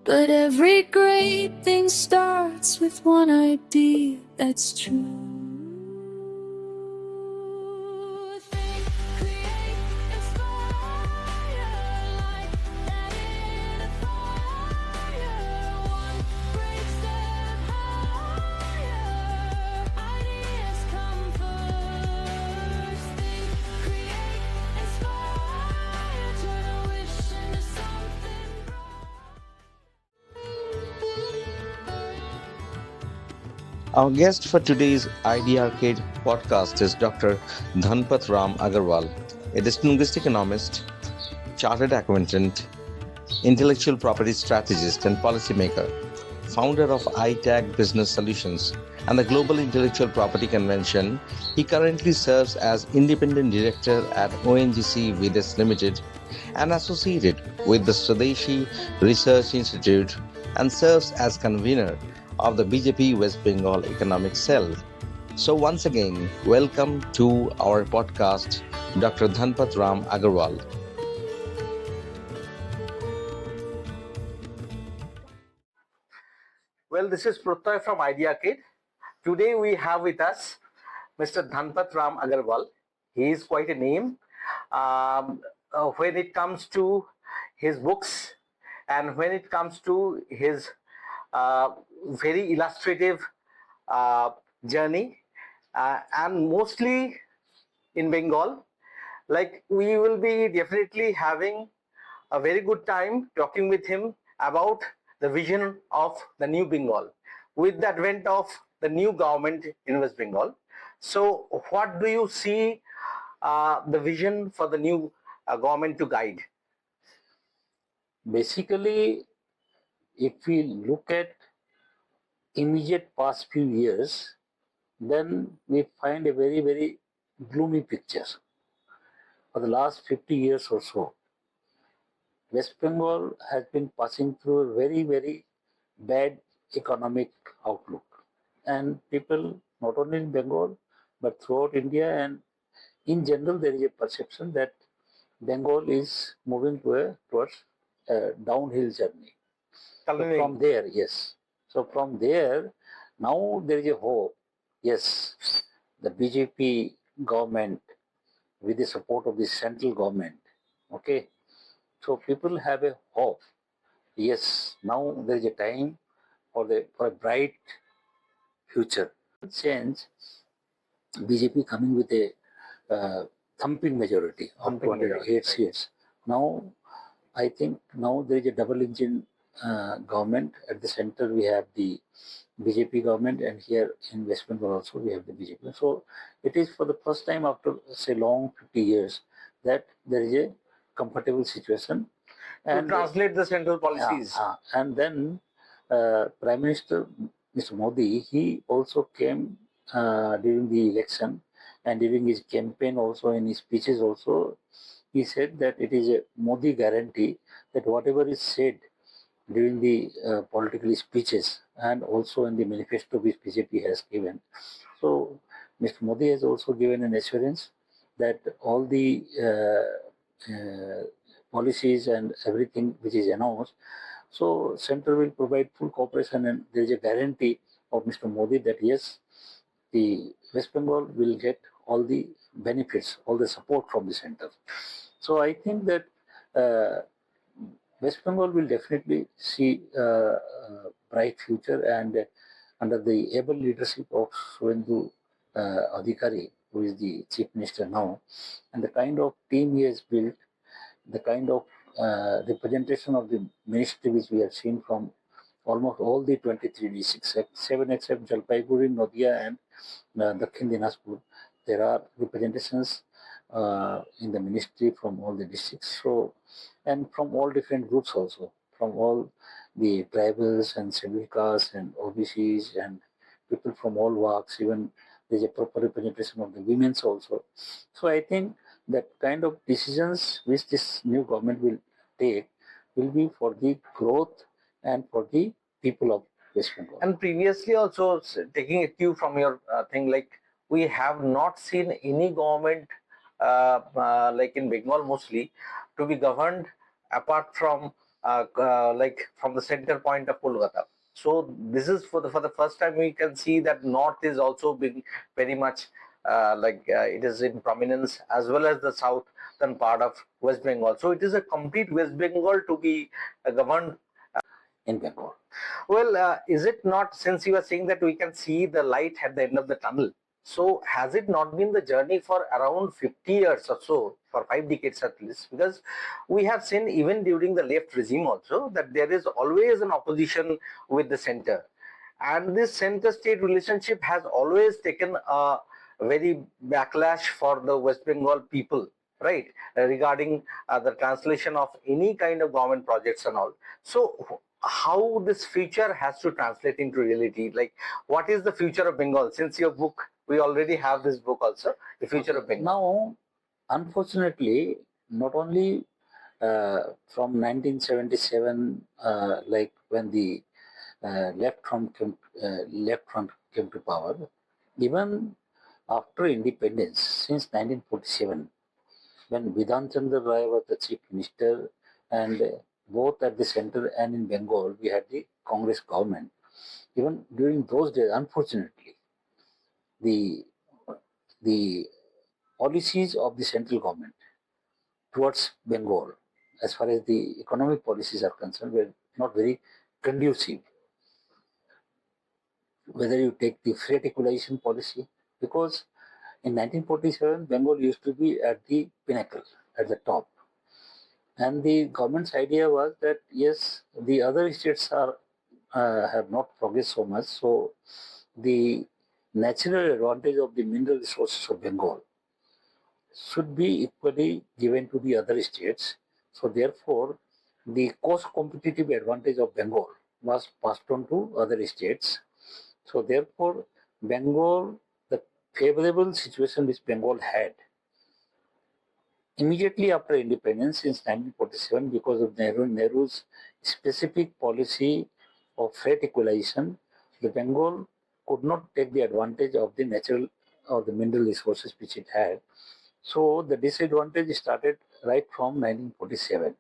But every great thing starts with one idea that's true. Think, create, inspire, light that in a fire. One brave step higher, ideas come first. Think, create, inspire, turn a wish into something Our guest for today's Idea Arcade podcast is Dr. Dhanpat Ram Agarwal, a distinguished economist, chartered accountant, intellectual property strategist, and policymaker, founder of iTag Business Solutions and the Global Intellectual Property Convention. He currently serves as independent director at ONGC Vides Limited and associated with the Swadeshi Research Institute and serves as convener of the BJP West Bengal Economic Cell. So once again, welcome to our podcast, Dr. Dhanpat Ram Agarwal. Well, this is Pruthai from Idea Kid. Today we have with us Mr. Dhanpat Ram Agarwal. He is quite a name when it comes to his books and when it comes to his very illustrative journey and mostly in Bengal. Like, we will be definitely having a very good time talking with him about the vision of the new Bengal with the advent of the new government in West Bengal. So what do you see the vision for the new government to guide? Basically, if we look at immediate past few years, then we find a very, very gloomy picture. For the last 50 years or so, West Bengal has been passing through a very, very bad economic outlook. And people, not only in Bengal, but throughout India and in general, there is a perception that Bengal is moving towards a downhill journey. So from there, yes. So from there, now there is a hope. Yes, the BJP government with the support of the central government. Okay. So people have a hope. Yes, now there is a time for a bright future. Change, BJP coming with a thumping majority of 208 seats. Now, I think now there is a double engine government. At the center, we have the BJP government, and here in West Bengal also we have the BJP. So it is for the first time after, say, long 50 years that there is a comfortable situation. And to translate the central policies. And then Prime Minister Mr. Modi, he also came during the election and during his campaign also, in his speeches also, he said that it is a Modi guarantee that whatever is said during the political speeches and also in the manifesto which BJP has given. So Mr. Modi has also given an assurance that all the policies and everything which is announced, so center will provide full cooperation, and there is a guarantee of Mr. Modi that yes, the West Bengal will get all the benefits, all the support from the center. So I think that West Bengal will definitely see a bright future, and under the able leadership of Suvendu Adhikari, who is the chief minister now, and the kind of team he has built, the kind of representation of the ministry which we have seen from almost all the 23 districts, 7 except Jalpaiguri, Nadia, and Dakhin Dinajpur. There are representations in the ministry from all the districts. So, and from all different groups also, from all the tribals and scheduled castes and OBCs and people from all walks. Even there's a proper representation of the women's also. So I think that kind of decisions which this new government will take will be for the growth and for the people of West Bengal. And previously also, taking a cue from your thing, like, we have not seen any government like in Bengal mostly to be governed apart from like from the center point of Kolkata. So this is for the first time we can see that north is also being very much it is in prominence, as well as the southern part of West Bengal. So it is a complete West Bengal to be governed in Bengal. Well, is it not, since you are saying that we can see the light at the end of the tunnel, so has it not been the journey for around 50 years or so, for 5 decades at least? Because we have seen even during the left regime also that there is always an opposition with the center. And this center-state relationship has always taken a very backlash for the West Bengal people, right? Regarding the translation of any kind of government projects and all. So how this future has to translate into reality? Like, what is the future of Bengal? Since your book, we already have this book also, The Future of Bengal. Now, unfortunately, not only from 1977, like when the left front came to power, even after independence, since 1947, when Bidhan Chandra Rai was the chief minister, and both at the center and in Bengal, we had the Congress government. Even during those days, unfortunately, the the policies of the central government towards Bengal, as far as the economic policies are concerned, were not very conducive. Whether you take the freight equalization policy, because in 1947, Bengal used to be at the pinnacle, at the top. And the government's idea was that, yes, the other states are have not progressed so much, so the natural advantage of the mineral resources of Bengal should be equally given to the other states. So therefore, the cost competitive advantage of Bengal was passed on to other states. So therefore, Bengal, the favorable situation which Bengal had immediately after independence since 1947, because of Nehru's specific policy of freight equalization, the Bengal could not take the advantage of the natural or the mineral resources which it had. So the disadvantage started right from 1947.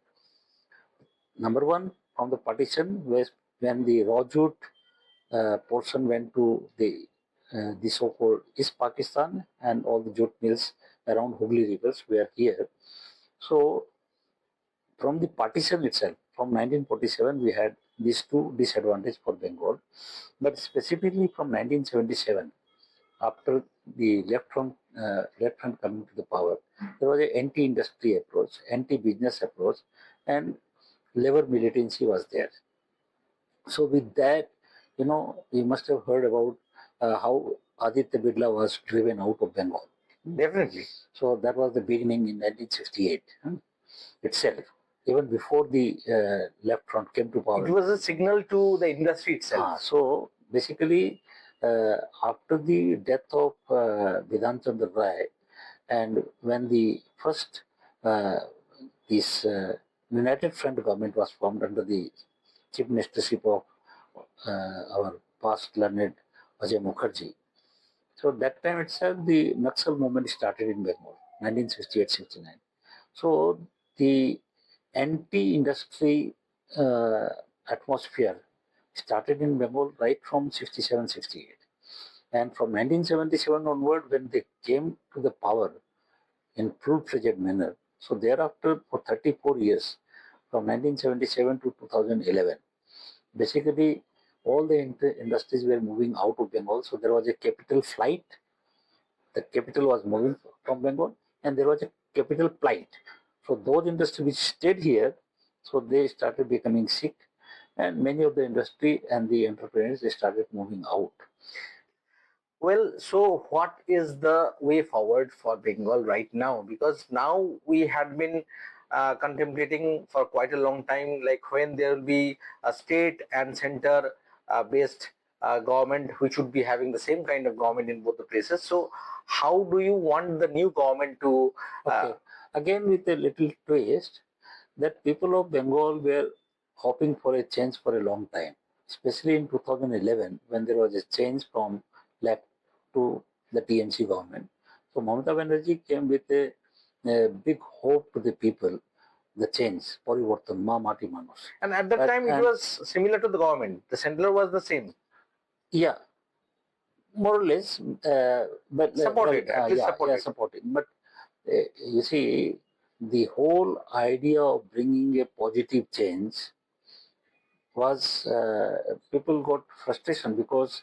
Number one, from the partition, when the raw jute portion went to the so-called East Pakistan, and all the jute mills around Hooghly rivers were here. So from the partition itself, from 1947, we had these two disadvantages for Bengal. But specifically from 1977, after the left front coming to the power, there was an anti-industry approach, anti-business approach, and labor militancy was there. So with that, you must have heard about how Aditya Birla was driven out of Bengal. Definitely. So that was the beginning in 1968 itself. Even before the left front came to power, it was a signal to the industry itself. So basically, after the death of Bidhan Chandra Rai, and when the first this United Front government was formed under the chief ministership of our past learned Ajay Mukherjee. So that time itself, the Naxal movement started in Bengal, 1968-69. So the anti-industry atmosphere started in Bengal right from 67-68. And from 1977 onward, when they came to the power in full-fledged manner, so thereafter for 34 years, from 1977 to 2011, basically all the industries were moving out of Bengal. So there was a capital flight. The capital was moving from Bengal, and there was a capital plight. So those industries which stayed here, so they started becoming sick, and many of the industry and the entrepreneurs, they started moving out. Well, so what is the way forward for Bengal right now? Because now we had been contemplating for quite a long time, like when there will be a state and center based government, which should be having the same kind of government in both the places. So how do you want the new government to... Okay. Again, with a little twist, that people of Bengal were hoping for a change for a long time, especially in 2011, when there was a change from left to the TMC government. So Mamata Banerjee came with a big hope to the people the change, poriborton, ma mati manush. And at that time, it was similar to the government. The center was the same. Yeah, more or less, but supported, at least supported. Yeah, supported. But you see, the whole idea of bringing a positive change was people got frustration because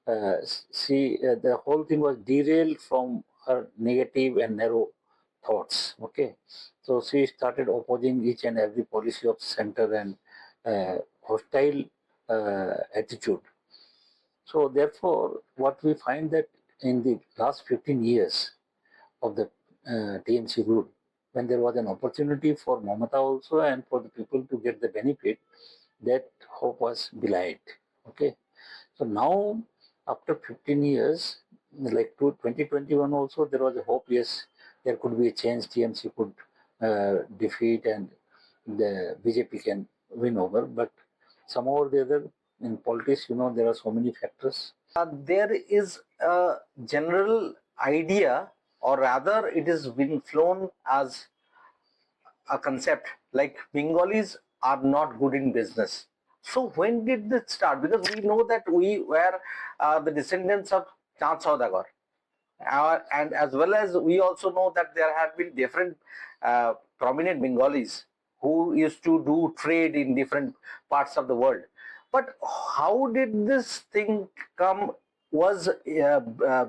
the whole thing was derailed from her negative and narrow thoughts. Okay, so she started opposing each and every policy of center and hostile attitude. So therefore, what we find that in the last 15 years of the TMC rule, when there was an opportunity for Mamata also and for the people to get the benefit, that hope was belied. Okay, so now after 15 years, like 2021 also, there was a hope. Yes, there could be a change. TMC could defeat and the BJP can win over. But somehow or the other, in politics, there are so many factors. There is a general idea, or rather, it is been flown as a concept like Bengalis are not good in business. So when did this start? Because we know that we were the descendants of Chand Saudagar. And as well as we also know that there have been different prominent Bengalis who used to do trade in different parts of the world. But how did this thing come? Was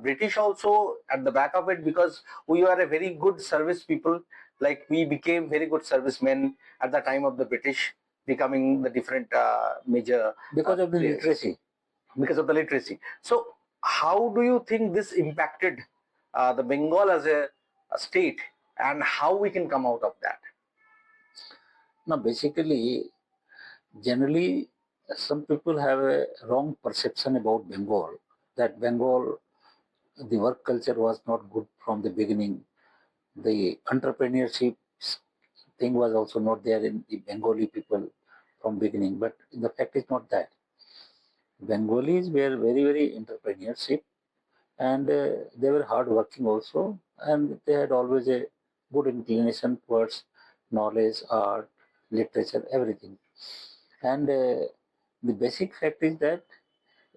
British also at the back of it? Because we were a very good service people, like we became very good servicemen at the time of the British, becoming the different major because of the literacy. Because of the literacy. So how do you think this impacted the Bengal as a state, and how we can come out of that? Now, basically, generally, some people have a wrong perception about Bengal, that Bengal, the work culture was not good from the beginning. The entrepreneurship thing was also not there in the Bengali people from beginning. But the fact is not that. Bengalis were very, very entrepreneurship, and they were hardworking also, and they had always a good inclination towards knowledge, art, literature, everything. And the basic fact is that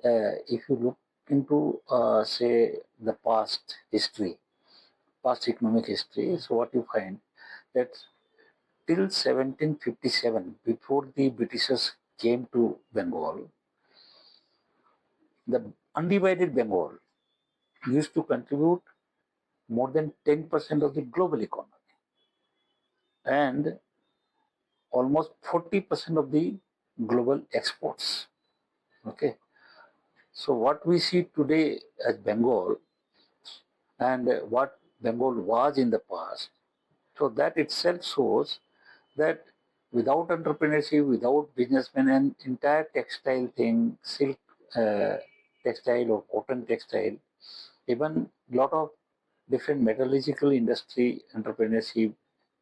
if you look into, say, the past history, past economic history, so what you find that till 1757, before the Britishers came to Bengal, the undivided Bengal used to contribute more than 10% of the global economy and almost 40% of the global exports. Okay. So what we see today as Bengal and what Bengal was in the past, so that itself shows that without entrepreneurship, without businessmen, and entire textile thing, silk textile or cotton textile, even lot of different metallurgical industry, entrepreneurship,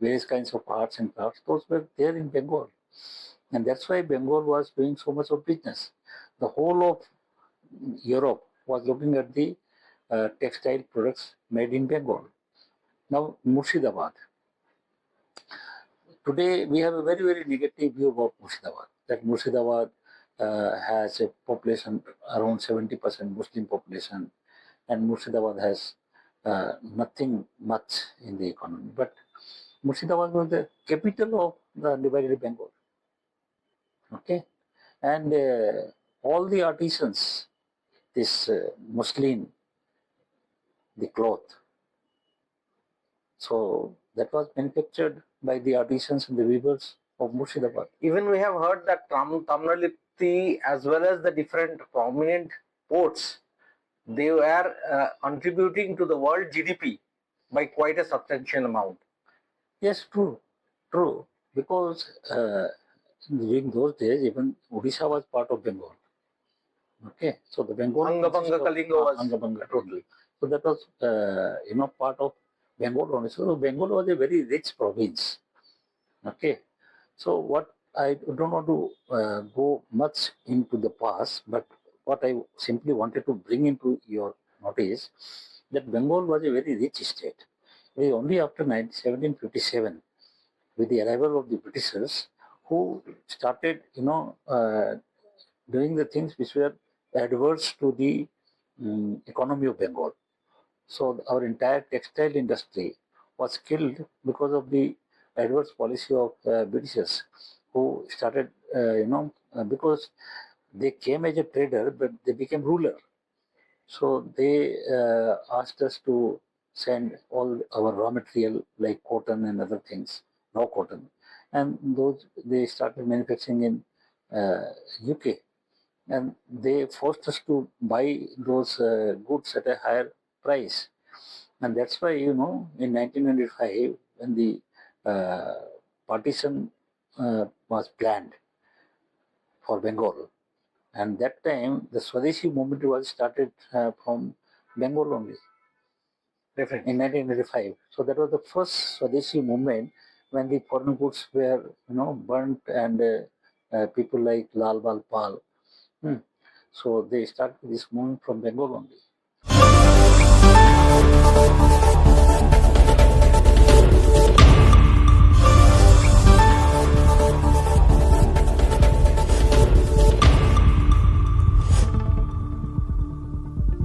various kinds of arts and crafts, those were there in Bengal. And that's why Bengal was doing so much of business. The whole of Europe was looking at the textile products made in Bengal. Now, Murshidabad. Today, we have a very, very negative view about Murshidabad, that Murshidabad has a population around 70% Muslim population, and Murshidabad has nothing much in the economy. But Murshidabad was the capital of the divided Bengal. Okay, and all the artisans, this muslin, the cloth, so that was manufactured by the artisans and the weavers of Murshidabad. Even we have heard that Tamnalipti, as well as the different prominent ports, they were contributing to the world GDP by quite a substantial amount. Yes, true, because during those days, even Odisha was part of Bengal. Okay, so the Bengal Angabanga Kalinga was Angabanga totally. So that was part of Bengal only. So Bengal was a very rich province. Okay, so what I don't want to go much into the past, but what I simply wanted to bring into your notice that Bengal was a very rich state. It is only after 1757 with the arrival of the Britishers, who started, doing the things which were adverse to the economy of Bengal. So our entire textile industry was killed because of the adverse policy of Britishers, who started, because they came as a trader, but they became ruler. So they asked us to send all our raw material like cotton and other things, raw cotton, and those they started manufacturing in UK, and they forced us to buy those goods at a higher price, and that's why in 1995 when the partition was planned for Bengal, and that time the Swadeshi movement was started from Bengal only. Definitely. In 1985. So that was the first Swadeshi movement when the foreign goods were, burnt, and people like Lal Bal Pal. So they started this movement from Bengal only.